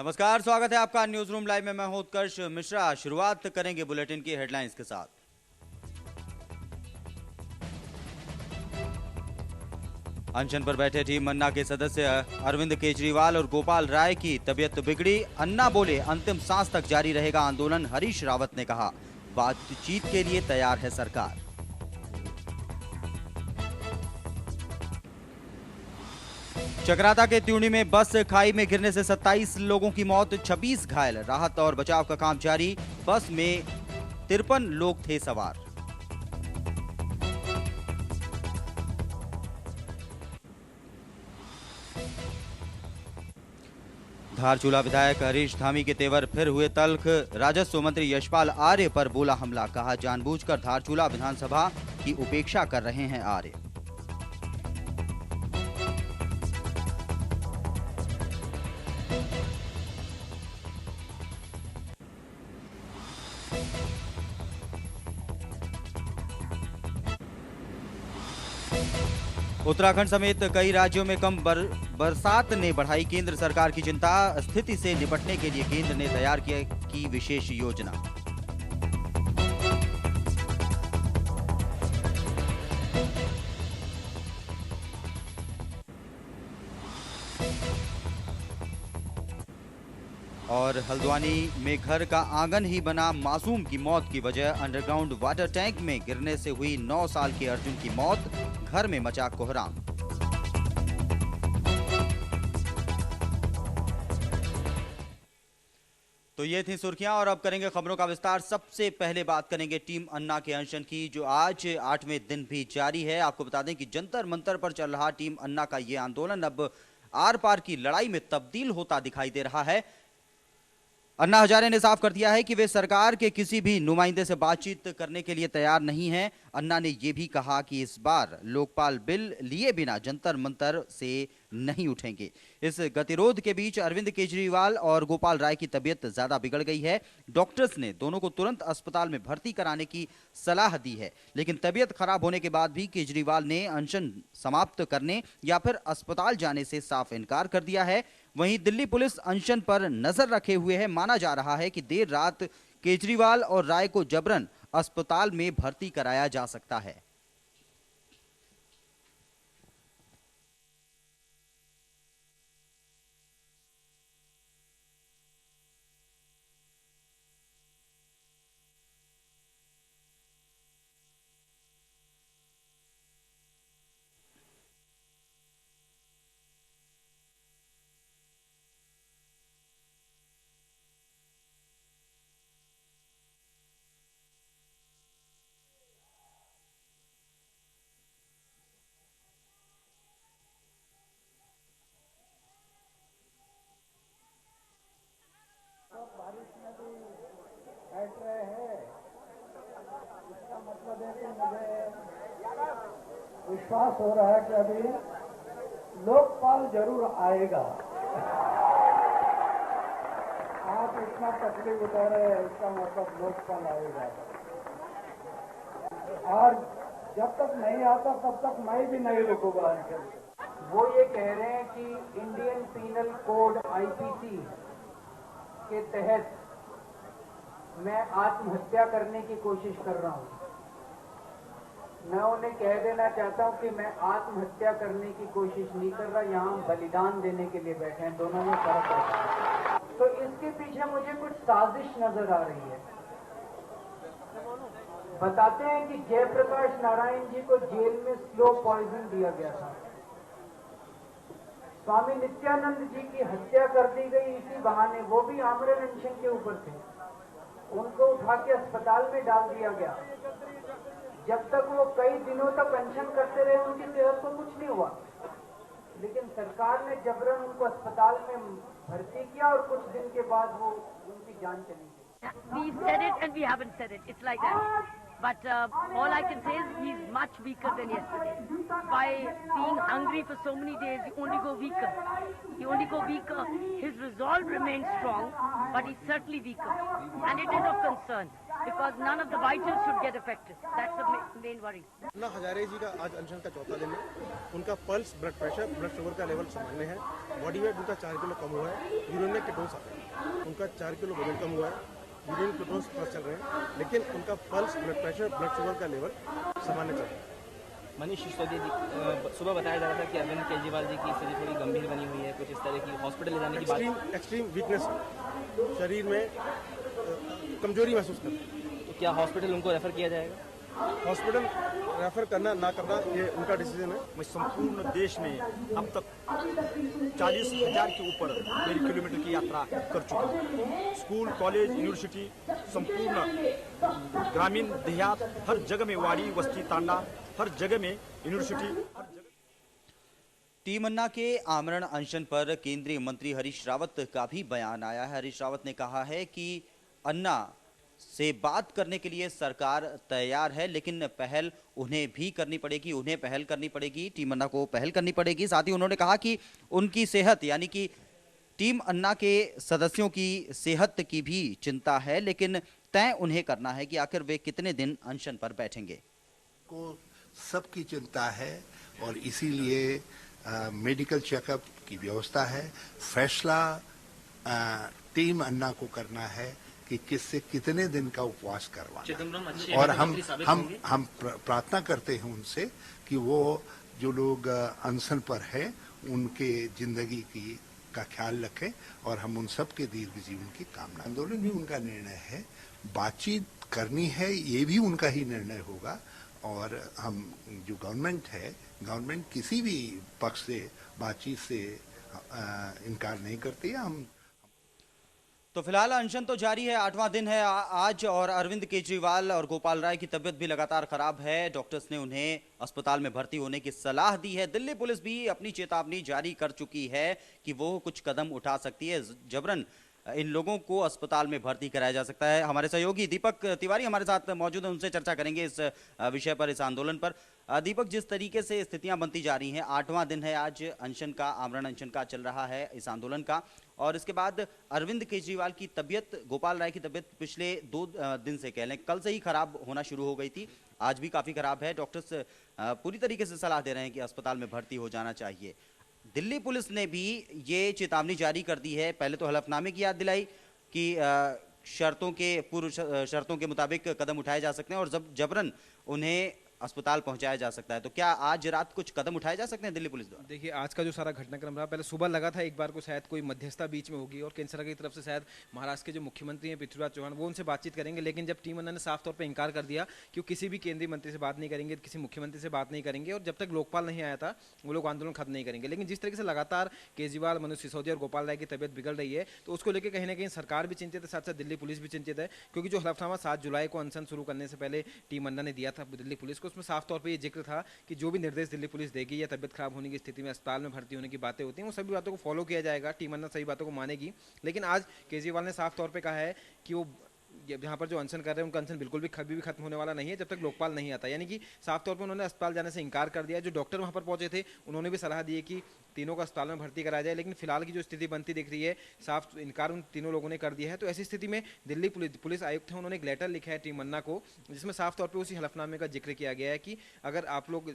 नमस्कार, स्वागत है आपका न्यूज रूम लाइव में। मैं हूं उत्कर्ष मिश्रा। शुरुआत करेंगे बुलेटिन की हेडलाइंस के साथ। अनशन पर बैठे टीम अन्ना के सदस्य अरविंद केजरीवाल और गोपाल राय की तबीयत बिगड़ी। अन्ना बोले अंतिम सांस तक जारी रहेगा आंदोलन। हरीश रावत ने कहा बातचीत के लिए तैयार है सरकार। चकराता के त्यूणी में बस खाई में गिरने से 27 लोगों की मौत, 26 घायल। राहत और बचाव का काम जारी। बस में 53 लोग थे सवार। धारचूला विधायक हरीश धामी के तेवर फिर हुए तल्ख। राजस्व मंत्री यशपाल आर्य पर बोला हमला। कहा जानबूझकर धारचूला विधानसभा की उपेक्षा कर रहे हैं आर्य। उत्तराखंड समेत कई राज्यों में कम बरसात ने बढ़ाई केंद्र सरकार की चिंता। स्थिति से निपटने के लिए केंद्र ने तैयार की विशेष योजना। और हल्द्वानी में घर का आंगन ही बना मासूम की मौत की वजह। अंडरग्राउंड वाटर टैंक में गिरने से हुई 9 साल के अर्जुन की मौत। घर में मचा कोहराम। तो ये थी सुर्खियां और अब करेंगे खबरों का विस्तार। सबसे पहले बात करेंगे टीम अन्ना के अनशन की, जो आज 8वें दिन भी जारी है। आपको बता दें कि जंतर मंतर पर चल रहा टीम अन्ना का ये आंदोलन अब आर पार की लड़ाई में तब्दील होता दिखाई दे रहा है। अन्ना हजारे ने साफ कर दिया है कि वे सरकार के किसी भी नुमाइंदे से बातचीत करने के लिए तैयार नहीं हैं। अन्ना ने यह भी कहा कि इस बार लोकपाल बिल लिए बिना जंतर मंतर से नहीं उठेंगे। इस गतिरोध के बीच अरविंद केजरीवाल और गोपाल राय की तबीयत ज्यादा बिगड़ गई है। डॉक्टर्स ने दोनों को तुरंत अस्पताल में भर्ती कराने की सलाह दी है, लेकिन तबीयत खराब होने के बाद भी केजरीवाल ने अनशन समाप्त करने या फिर अस्पताल जाने से साफ इनकार कर दिया है। वहीं दिल्ली पुलिस अनशन पर नजर रखे हुए है। माना जा रहा है कि देर रात केजरीवाल और राय को जबरन अस्पताल में भर्ती कराया जा सकता है। बारिश में भी बैठ रहे हैं। इसका मतलब है कि मुझे विश्वास हो रहा है कि अभी लोकपाल जरूर आएगा। आप इतना तकलीफ उठा रहे हैं, इसका मतलब लोकपाल आएगा। और जब तक नहीं आता तब तक मैं भी नहीं रुकूंगा। वो ये कह रहे हैं कि इंडियन पीनल कोड आईपीसी के तहत मैं आत्महत्या करने की कोशिश कर रहा हूं। मैं उन्हें कह देना चाहता हूं कि मैं आत्महत्या करने की कोशिश नहीं कर रहा, यहां हम बलिदान देने के लिए बैठे हैं। दोनों में फर्क है। तो इसके पीछे मुझे कुछ साजिश नजर आ रही है। बताते हैं कि जयप्रकाश नारायण जी को जेल में स्लो पॉइजन दिया गया था। स्वामी नित्यानंद जी की हत्या कर दी गई इसी बहाने। वो भी आमरण अनशन के ऊपर थे। उनको उठा के अस्पताल में डाल दिया गया। जब तक वो कई दिनों तक अनशन करते रहे, उनकी सेहत को कुछ नहीं हुआ, लेकिन सरकार ने जबरन उनको अस्पताल में भर्ती किया और कुछ दिन के बाद वो उनकी जान चली गई। We've said it and we haven't said it. It's like that. But all I can say is he's much weaker than yesterday. By being hungry for so many days, you only go weaker. You only go weaker. His resolve remains strong, but he's certainly weaker. And it is of concern because none of the vitals should get affected. That's the main worry. Anna Hazare जी का आज अनशन का चौथा दिन है। उनका pulse, blood pressure, blood sugar का level सामान्य है। बॉडी वेट उनका 4 किलो कम हुआ है। यूरिन में कीटोन्स आ रहे हैं। उनका 4 किलो वजन कम हुआ है। यूरिन कीटोन्स पर चल रहे हैं, लेकिन उनका pulse, blood pressure, blood sugar का लेवल सामान्य चल रहा है। मनीष सिसोदिया जी, सुबह बताया जा रहा था कि अरविंद केजरीवाल जी की स्थिति थोड़ी गंभीर बनी हुई है, कुछ इस तरह की हॉस्पिटल ले जाने की बात। एक्सट्रीम वीकनेस, शरीर में कमजोरी महसूस करते हैं। तो क्या हॉस्पिटल उनको रेफर किया जाएगा? हॉस्पिटल रेफर करना ना करना ये उनका डिसीजन है। मैं संपूर्ण देश में अब तक 40,000 के ऊपर मेरी किलोमीटर की यात्रा कर चुका हूँ। स्कूल, कॉलेज, यूनिवर्सिटी, संपूर्ण ग्रामीण, देहात, हर जगह में, वाड़ी, बस्ती, तांडा, हर जगह में यूनिवर्सिटी, हर जगह। टीम अन्ना के आमरण अनशन पर केंद्रीय मंत्री हरीश रावत का भी बयान आया है। हरीश रावत ने कहा है कि अन्ना से बात करने के लिए सरकार तैयार है, लेकिन पहल उन्हें भी करनी पड़ेगी, उन्हें पहल करनी पड़ेगी, टीम अन्ना को पहल करनी पड़ेगी। साथ ही उन्होंने कहा कि उनकी सेहत, यानी कि टीम अन्ना के सदस्यों की सेहत की भी चिंता है, लेकिन तय उन्हें करना है कि आखिर वे कितने दिन अनशन पर बैठेंगे। को सबकी चिंता है और इसीलिए मेडिकल चेकअप की व्यवस्था है। फैसला टीम अन्ना को करना है कि किससे कितने दिन का उपवास करवाना, और हम प्रार्थना करते हैं उनसे कि वो जो लोग अनशन पर है उनके जिंदगी की का ख्याल रखें, और हम उन सब के दीर्घ जीवन की कामना। आंदोलन भी उनका निर्णय है, बातचीत करनी है ये भी उनका ही निर्णय होगा, और हम जो गवर्नमेंट है, गवर्नमेंट किसी भी पक्ष से बातचीत से इनकार नहीं करती है। हम तो फिलहाल अनशन तो जारी है, 8वां दिन है आज, और अरविंद केजरीवाल और गोपाल राय की तबीयत भी लगातार खराब है। डॉक्टर्स ने उन्हें अस्पताल में भर्ती होने की सलाह दी है। दिल्ली पुलिस भी अपनी चेतावनी जारी कर चुकी है कि वो कुछ कदम उठा सकती है, जबरन इन लोगों को अस्पताल में भर्ती कराया जा सकता है। हमारे सहयोगी दीपक तिवारी हमारे साथ मौजूद हैं, उनसे चर्चा करेंगे इस विषय पर, इस आंदोलन पर। दीपक, जिस तरीके से स्थितियां बनती जा रही हैं, 8वां दिन है आज अनशन का, आमरण अनशन का चल रहा है इस आंदोलन का, और इसके बाद अरविंद केजरीवाल की तबीयत, गोपाल राय की तबीयत पिछले 2 दिन से, कह लें कल से ही खराब होना शुरू हो गई थी, आज भी काफी खराब है। डॉक्टर्स पूरी तरीके से सलाह दे रहे हैं कि अस्पताल में भर्ती हो जाना चाहिए। दिल्ली पुलिस ने भी ये चेतावनी जारी कर दी है। पहले तो हलफनामे की याद दिलाई कि पूर्व शर्तों के मुताबिक कदम उठाए जा सकते हैं और जबरन उन्हें अस्पताल पहुंचाया जा सकता है। तो क्या आज रात कुछ कदम उठाए जा सकते हैं दिल्ली पुलिस द्वारा? देखिए, आज का जो सारा घटनाक्रम रहा, पहले सुबह लगा था एक बार को शायद कोई मध्यस्थता बीच में होगी और केंद्र सरकार की तरफ से शायद महाराष्ट्र के जो मुख्यमंत्री हैं पृथ्वीराज चौहान, वो उनसे बातचीत करेंगे, लेकिन जब टीम अन्ना ने साफ तौर पर इंकार कर दिया कि वो किसी भी केंद्रीय मंत्री से बात नहीं करेंगे, किसी मुख्यमंत्री से बात नहीं करेंगे, और जब तक लोकपाल नहीं आया था वो लोग आंदोलन खत्म नहीं करेंगे। लेकिन जिस तरीके से लगातार केजरीवाल, मनीष सिसोदिया और गोपाल राय की तबीयत बिगड़ रही है, तो उसको लेकर कहीं ना कहीं सरकार भी चिंतित है, साथ साथ दिल्ली पुलिस भी चिंतित है, क्योंकि जो हलफनामा 7 जुलाई को अनशन शुरू करने से पहले टीम अन्ना ने दिया था दिल्ली पुलिस को, उसमें साफ तौर पर यह था कि जो भी निर्देश दिल्ली पुलिस देगी या तबियत खराब होने की स्थिति में अस्पताल में भर्ती होने की बातें होती हैं, वो सभी बातों को फॉलो किया जाएगा। टीम अन्ना सभी बातों को मानेगी। लेकिन आज केजरीवाल ने साफ तौर पे कहा है कि वो यहाँ पर जो अनशन कर रहे हैं उनका अनशन बिल्कुल भी कभी भी खत्म होने वाला नहीं है जब तक लोकपाल नहीं आता। यानी कि साफ तौर पर उन्होंने अस्पताल जाने से इंकार कर दिया। जो डॉक्टर वहाँ पर पहुंचे थे उन्होंने भी सलाह दी है कि तीनों को अस्पताल में भर्ती कराया जाए, लेकिन फिलहाल की जो स्थिति बनती दिख रही है, साफ इनकार उन तीनों लोगों ने कर दिया है। तो ऐसी स्थिति में दिल्ली पुलिस आयुक्त हैं, उन्होंने एक लेटर लिखा है टीम अन्ना को, जिसमें साफ तौर पर उसी हलफनामे का जिक्र किया गया है कि अगर आप लोग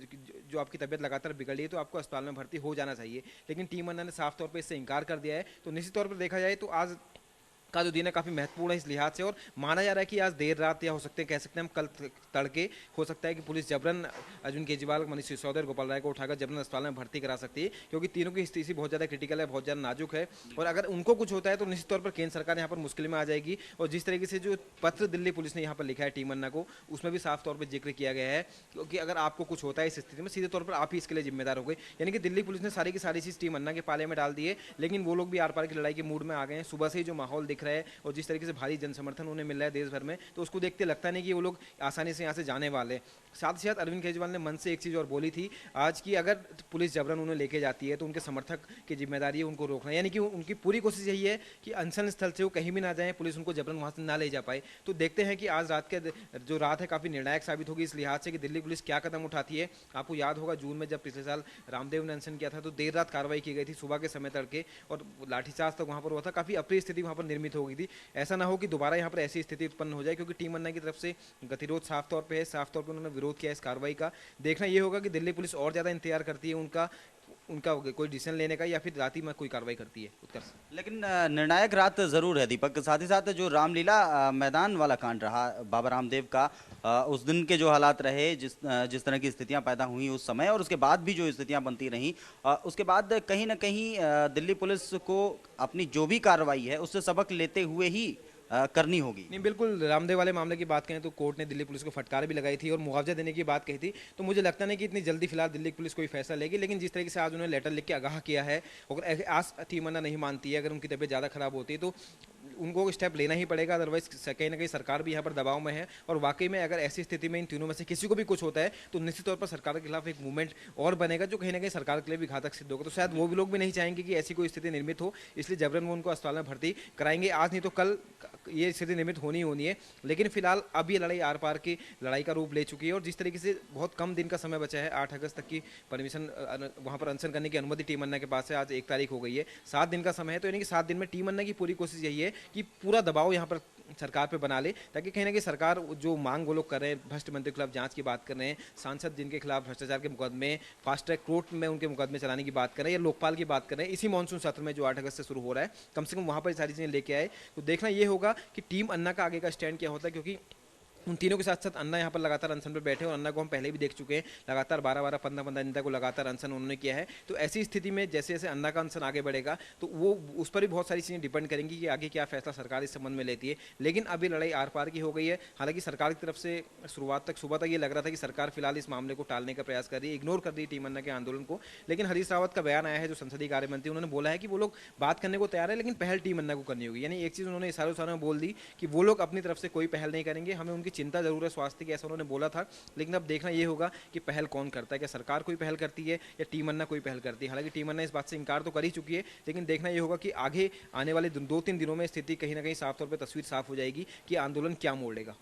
जो आपकी तबियत लगातार बिगड़ रही है तो आपको अस्पताल में भर्ती हो जाना चाहिए। लेकिन टीम अन्ना ने साफ तौर पर इससे इंकार कर दिया है। तो निश्चित तौर पर देखा जाए तो आज का जो दिन है काफ़ी महत्वपूर्ण है इस लिहाज से, और माना जा रहा है कि आज देर रात या कह सकते हैं हम कल तड़के हो सकता है कि पुलिस जबरन अरविंद केजरीवाल, मनीष सिसोदिया और गोपाल राय को उठाकर जबरन अस्पताल में भर्ती करा सकती है, क्योंकि तीनों की स्थिति बहुत ज़्यादा क्रिटिकल है, बहुत ज़्यादा नाजुक है, और अगर उनको कुछ होता है तो निश्चित तौर पर केंद्र सरकार यहाँ पर मुश्किल में आ जाएगी। और जिस तरीके से जो पत्र दिल्ली पुलिस ने यहाँ पर लिखा है टीम अन्ना को, उसमें भी साफ तौर पर जिक्र किया गया है कि अगर आपको कुछ होता है इस स्थिति में, सीधे तौर पर आप ही इसके लिए जिम्मेदार हो गए। यानी कि दिल्ली पुलिस ने सारी की सारी चीज़ टीम अन्ना के पाले में डाल दी है, लेकिन वो लोग भी आर पार की लड़ाई के मूड में आ गए हैं। सुबह से ही जो माहौल दिख दिख रहा है और जिस तरीके से भारी जन समर्थन उन्हें मिल रहा है देश भर में, तो उसको देखते लगता नहीं कि वो लोग आसानी से यहाँ से जाने वाले। साथ ही साथ अरविंद केजरीवाल ने मन से एक चीज़ और बोली थी आज की, अगर पुलिस जबरन उन्हें लेके जाती है तो उनके समर्थक की जिम्मेदारी है उनको रोकना, यानी कि उनकी पूरी कोशिश यही है कि अनशन स्थल से वो कहीं भी ना जाएं, पुलिस उनको जबरन वहाँ से ना ले जा पाए। तो देखते हैं कि आज रात के जो रात है काफ़ी निर्णायक साबित होगी इस लिहाज से कि दिल्ली पुलिस क्या कदम उठाती है। आपको याद होगा जून में जब पिछले साल रामदेव ने अनशन किया था तो देर रात कार्रवाई की गई थी, सुबह के समय तड़के, और लाठीचार्ज तक वहाँ पर हुआ था, काफ़ी अप्रिय स्थिति वहाँ पर निर्मित हो गई थी। ऐसा ना हो कि दोबारा यहाँ पर ऐसी स्थिति उत्पन्न हो जाए, क्योंकि टीम अन्ना की तरफ से गतिरोध साफ तौर पर है, साफ तौर पर उन्होंने विरोध किया इस कार्रवाई का। देखना ये होगा कि दिल्ली पुलिस और ज़्यादा इंतजार करती है उनका कोई डिसीजन लेने का, या फिर रात ही में कोई कार्रवाई करती है उत्कर्ष। लेकिन निर्णायक रात जरूर है दीपक। साथ ही साथ जो रामलीला मैदान वाला कांड रहा बाबा रामदेव का, उस दिन के जो हालात रहे, जिस तरह की स्थितियां पैदा हुई उस समय, और उसके बाद भी जो स्थितियां बनती रहीं, उसके बाद कहीं ना कहीं दिल्ली पुलिस को अपनी जो भी कार्रवाई है उससे सबक लेते हुए ही करनी होगी। नहीं, बिल्कुल। रामदेव वाले मामले की बात करें तो कोर्ट ने दिल्ली पुलिस को फटकार भी लगाई थी और मुआवजा देने की बात कही थी, तो मुझे लगता नहीं कि इतनी जल्दी फिलहाल दिल्ली पुलिस कोई फैसला लेगी। लेकिन जिस तरीके से आज उन्होंने लेटर लिख के आगाह किया है, अगर आज टीम अन्ना नहीं मानती है, अगर उनकी तबीयत ज़्यादा खराब होती है तो उनको स्टेप लेना ही पड़ेगा, अदरवाइज कहीं ना कहीं सरकार भी यहाँ पर दबाव में है। और वाकई में अगर ऐसी स्थिति में इन तीनों में से किसी को भी कुछ होता है तो निश्चित तौर पर सरकार के खिलाफ एक मूवमेंट और बनेगा, जो कहीं ना कहीं सरकार के लिए भी घातक सिद्ध होगा। तो शायद वो भी लोग भी नहीं चाहेंगे कि ऐसी कोई स्थिति निर्मित हो, इसलिए जबरन वो उनको अस्पताल में भर्ती कराएंगे। आज नहीं तो कल ये स्थिति निर्मित होनी है। लेकिन फिलहाल अब ये लड़ाई आर पार की लड़ाई का रूप ले चुकी है, और जिस तरीके से बहुत कम दिन का समय बचा है, 8 अगस्त तक की परमिशन वहाँ पर अनशन करने की अनुमति टीम अन्ना के पास है। आज 1 तारीख हो गई है, 7 दिन का समय है, तो यानी कि 7 दिन में टीम अन्ना की पूरी कोशिश यही है कि पूरा दबाव यहाँ पर सरकार पे बना ले, ताकि कहीं ना कहीं सरकार जो मांग वो लोग कर रहे हैं, भ्रष्ट मंत्री के खिलाफ जांच की बात कर रहे हैं, सांसद जिनके खिलाफ भ्रष्टाचार के मुकदमे, फास्ट ट्रैक कोर्ट में उनके मुकदमे चलाने की बात कर रहे हैं, या लोकपाल की बात कर रहे हैं, इसी मानसून सत्र में जो 8 अगस्त से शुरू हो रहा है, कम से कम वहाँ पर सारी चीज़ें लेके आए। तो देखना ये होगा कि टीम अन्ना का आगे का स्टैंड क्या होता है, क्योंकि उन तीनों के साथ साथ अन्ना यहाँ पर लगातार अनशन पर बैठे, और अन्ना को हम पहले भी देख चुके हैं, लगातार 12-12, 15-15 दिन तक को लगातार अनशन उन्होंने किया है। तो ऐसी स्थिति में जैसे जैसे अन्ना का अनशन आगे बढ़ेगा तो वो उस पर भी बहुत सारी चीज़ें डिपेंड करेंगी कि आगे क्या फैसला सरकार इस संबंध में लेती है। लेकिन अभी लड़ाई आर पार की हो गई है। हालांकि सरकार की तरफ से शुरुआत तक, सुबह तक ये लग रहा था कि सरकार फिलहाल इस मामले को टालने का प्रयास कर रही है, इग्नोर कर रही है टीम अन्ना के आंदोलन को। लेकिन हरीश रावत का बयान आया है, जो संसदीय कार्य मंत्री, उन्होंने बोला है कि वो लोग बात करने को तैयार है, लेकिन पहल टीम अन्ना को करनी होगी। यानी एक चीज़ उन्होंने इशारों में बोल दी कि वो लोग अपनी तरफ से कोई पहल नहीं करेंगे, हमें उनकी चिंता जरूर है स्वास्थ्य की, ऐसा उन्होंने बोला था। लेकिन अब देखना ये होगा कि पहल कौन करता है, क्या सरकार कोई पहल करती है या टीम अन्ना कोई पहल करती है। हालांकि टीम अन्ना इस बात से इनकार तो कर ही चुकी है, लेकिन देखना ये होगा कि आगे आने वाले 2-3 दिनों में स्थिति कहीं ना कहीं साफ तौर पर तस्वीर साफ हो जाएगी कि आंदोलन क्या मोड़ लेगा।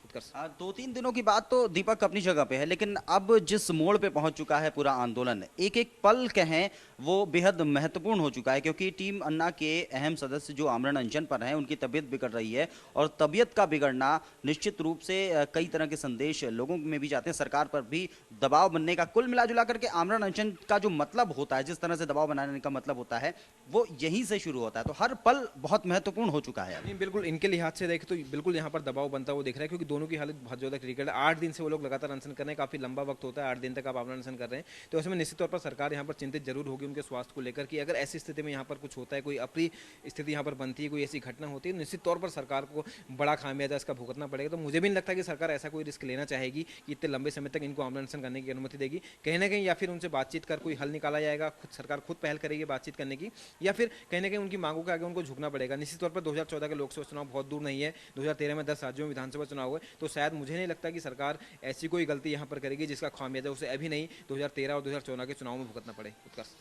2-3 दिनों की बात तो दीपक अपनी जगह पे है, लेकिन अब जिस मोड़ पे पहुंच चुका है पूरा आंदोलन, एक एक पल कहें वो बेहद महत्वपूर्ण हो चुका है, क्योंकि टीम अन्ना के अहम सदस्य जो आमरण अनशन पर हैं, उनकी तबीयत बिगड़ रही है, और तबीयत का बिगड़ना निश्चित रूप से कई तरह के संदेश लोगों में भी जाते हैं, सरकार पर भी दबाव बनने का। कुल मिला जुला करके आमरण अनशन का जो मतलब होता है, जिस तरह से दबाव बनाने का मतलब होता है, वो यहीं से शुरू होता है। तो हर पल बहुत महत्वपूर्ण हो चुका है। नहीं, बिल्कुल इनके लिहाज से देखें तो बिल्कुल यहाँ पर दबाव बनता हुआ दिख रहा है, क्योंकि दोनों की हालत बहुत ज़्यादा क्रिटिकल है। 8 दिन से वो लोग लगातार अनशन कर रहे हैं, काफ़ी लंबा वक्त होता है, 8 दिन तक आप आमरण अनशन कर रहे हैं। तो ऐसे में निश्चित तौर पर सरकार यहाँ पर चिंतित जरूर होगी उनके स्वास्थ्य को लेकर, कि अगर ऐसी स्थिति में यहाँ पर कुछ होता है, कोई अप्रिय स्थिति यहाँ पर बनती है, कोई ऐसी घटना होती है, निश्चित तौर पर सरकार को बड़ा खामियाजा इसका भुगतना पड़ेगा। तो मुझे भी नहीं लगता कि सरकार ऐसा कोई रिस्क लेना चाहेगी कि इतने लंबे समय तक इनको आमरण अनशन करने की अनुमति देगी। कहीं ना कहीं या फिर उनसे बातचीत कर कोई हल निकाला जाएगा, सरकार खुद पहल करेगी बातचीत करने की, या फिर कहीं ना कहीं उनकी मांगों के आगे उनको झुकना पड़ेगा। निश्चित तौर पर 2014 के लोकसभा चुनाव बहुत दूर नहीं है, 2013 में 10 राज्यों में विधानसभा चुनाव हुए, तो शायद मुझे नहीं लगता कि सरकार ऐसी कोई गलती यहाँ पर करेगी जिसका खामियाजा उसे अभी नहीं 2013 और 2014 के चुनाव में भुगतना पड़े। उत्कर्ष,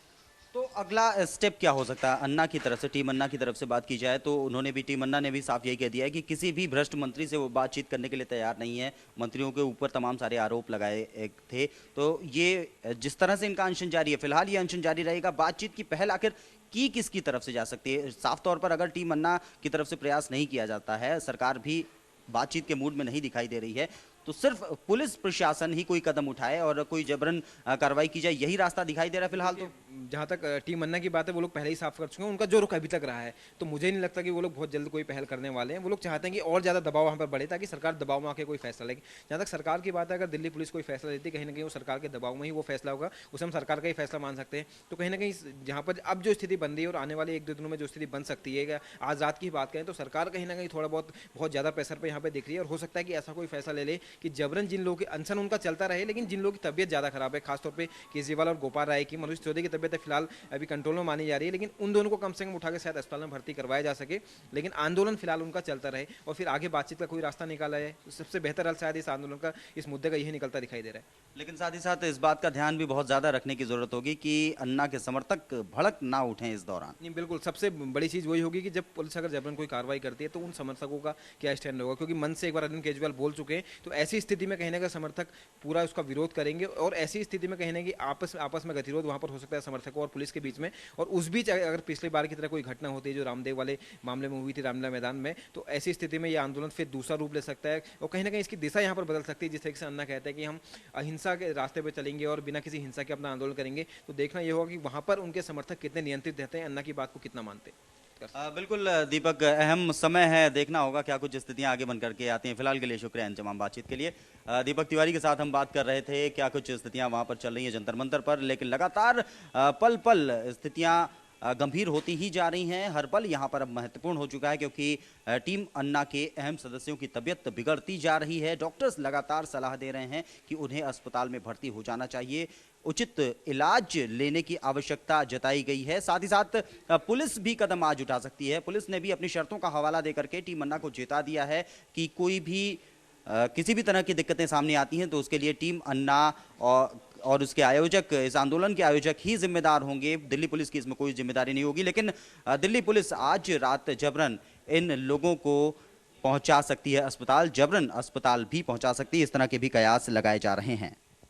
तो अगला स्टेप क्या हो सकता है अन्ना की तरफ से? टीम अन्ना की तरफ से बात की जाए तो उन्होंने भी, टीम अन्ना ने भी साफ यही कह दिया है कि किसी भी भ्रष्ट मंत्री से वो बातचीत करने के लिए तैयार नहीं है। मंत्रियों के ऊपर तमाम सारे आरोप लगाए थे, तो ये जिस तरह से इनका अनशन जारी है, फिलहाल ये अनशन जारी रहेगा। बातचीत की पहल आखिर की किसकी तरफ से जा सकती है? साफ तौर पर अगर टीम अन्ना की तरफ से प्रयास नहीं किया जाता है, सरकार भी बातचीत के मूड में नहीं दिखाई दे रही है, तो सिर्फ पुलिस प्रशासन ही कोई कदम उठाए और कोई जबरन कार्रवाई की जाए, यही रास्ता दिखाई दे रहा है फिलहाल। तो जहाँ तक टीम अन्ना की बात है, वो लोग पहले ही साफ कर चुके हैं उनका जो रुख अभी तक रहा है, तो मुझे नहीं लगता कि वो लोग बहुत जल्द कोई पहल करने वाले हैं। वो लोग चाहते हैं कि और ज़्यादा दबाव वहाँ पर बढ़े, ताकि सरकार दबाव में आके कोई फैसला ले। जहाँ तक सरकार की बात है, अगर दिल्ली पुलिस कोई फैसला लेती है, कहीं ना कहीं वो सरकार के दबाव में ही वो फैसला होगा, उसे हम सरकार का ही फैसला मान सकते हैं। तो कहीं ना कहीं जहाँ पर अब जो स्थिति बन रही है और आने वाले 1-2 दिनों में जो स्थिति बन सकती है, आज रात की बात करें तो सरकार कहीं ना कहीं थोड़ा बहुत ज़्यादा प्रेशर पर यहाँ पर दिख रही है, और हो सकता है कि ऐसा कोई फैसला ले ले कि जबरन जिन लोगों के अनशन उनका चलता रहे, लेकिन जिन लोगों की तबीयत ज़्यादा खराब है, खासतौर पे केजरीवाल और गोपाल राय की, मनोज सिसोदिया की तबीयत फिलहाल अभी कंट्रोल में मानी जा रही है, लेकिन उन दोनों को कम से कम उठा के शायद अस्पताल में भर्ती करवाया जा सके, लेकिन आंदोलन फिलहाल उनका चलता रहे और फिर आगे बातचीत का कोई रास्ता निकाला है। सबसे बेहतर हल शायद इस आंदोलन का, इस मुद्दे का यही निकलता दिखाई दे रहा है। लेकिन साथ ही साथ इस बात का ध्यान भी बहुत ज़्यादा रखने की ज़रूरत होगी कि अन्ना के समर्थक भड़क ना उठें इस दौरान। नहीं, बिल्कुल सबसे बड़ी चीज़ वही होगी कि जब पुलिस अगर जबरन कोई कार्रवाई करती है तो उन समर्थकों का क्या स्टैंड होगा, क्योंकि मन से एक बार अरविंद केजरीवाल बोल चुके हैं, तो ऐसी स्थिति में कहने का समर्थक पूरा उसका विरोध करेंगे और ऐसी स्थिति में कहने की आपस में गतिरोध वहाँ पर हो सकता है समर्थकों और पुलिस के बीच में। और उस बीच अगर पिछली बार की तरह कोई घटना होती है जो रामदेव वाले मामले में हुई थी रामलीला मैदान में, तो ऐसी स्थिति में ये आंदोलन फिर दूसरा रूप ले सकता है और कहीं ना कहीं इसकी दिशा यहाँ पर बदल सकती है। जिस तरीके से अन्ना कहते हैं कि हम अहिंसा के रास्ते पर चलेंगे और बिना किसी हिंसा के अपना आंदोलन करेंगे, तो देखना ये होगा कि वहाँ पर उनके समर्थक कितने नियंत्रित रहते हैं, अन्ना की बात को कितना मानते हैं। बिल्कुल दीपक, अहम समय है, देखना होगा क्या कुछ स्थितियां आगे बन करके आती हैं। फिलहाल के लिए शुक्रिया इन तमाम बातचीत के लिए। दीपक तिवारी के साथ हम बात कर रहे थे क्या कुछ स्थितियां वहां पर चल रही हैं जंतर मंतर पर, लेकिन लगातार पल पल स्थितियां गंभीर होती ही जा रही हैं। हर पल यहाँ पर अब महत्वपूर्ण हो चुका है क्योंकि टीम अन्ना के अहम सदस्यों की तबीयत बिगड़ती जा रही है। डॉक्टर्स लगातार सलाह दे रहे हैं कि उन्हें अस्पताल में भर्ती हो जाना चाहिए, उचित इलाज लेने की आवश्यकता जताई गई है। साथ ही साथ पुलिस भी कदम आज उठा सकती है। पुलिस ने भी अपनी शर्तों का हवाला देकर के टीम अन्ना को चेता दिया है कि कोई भी किसी भी तरह की दिक्कतें सामने आती हैं तो उसके लिए टीम अन्ना और उसके आयोजक, इस आंदोलन के आयोजक ही जिम्मेदार होंगे। दिल्ली पुलिस की इसमें कोई जिम्मेदारी नहीं होगी। लेकिन दिल्ली पुलिस आज रात जबरन इन लोगों को पहुंचा सकती है अस्पताल, जबरन अस्पताल भी पहुंचा सकती है। इस तरह के भी कयास लगाए जा रहे हैं।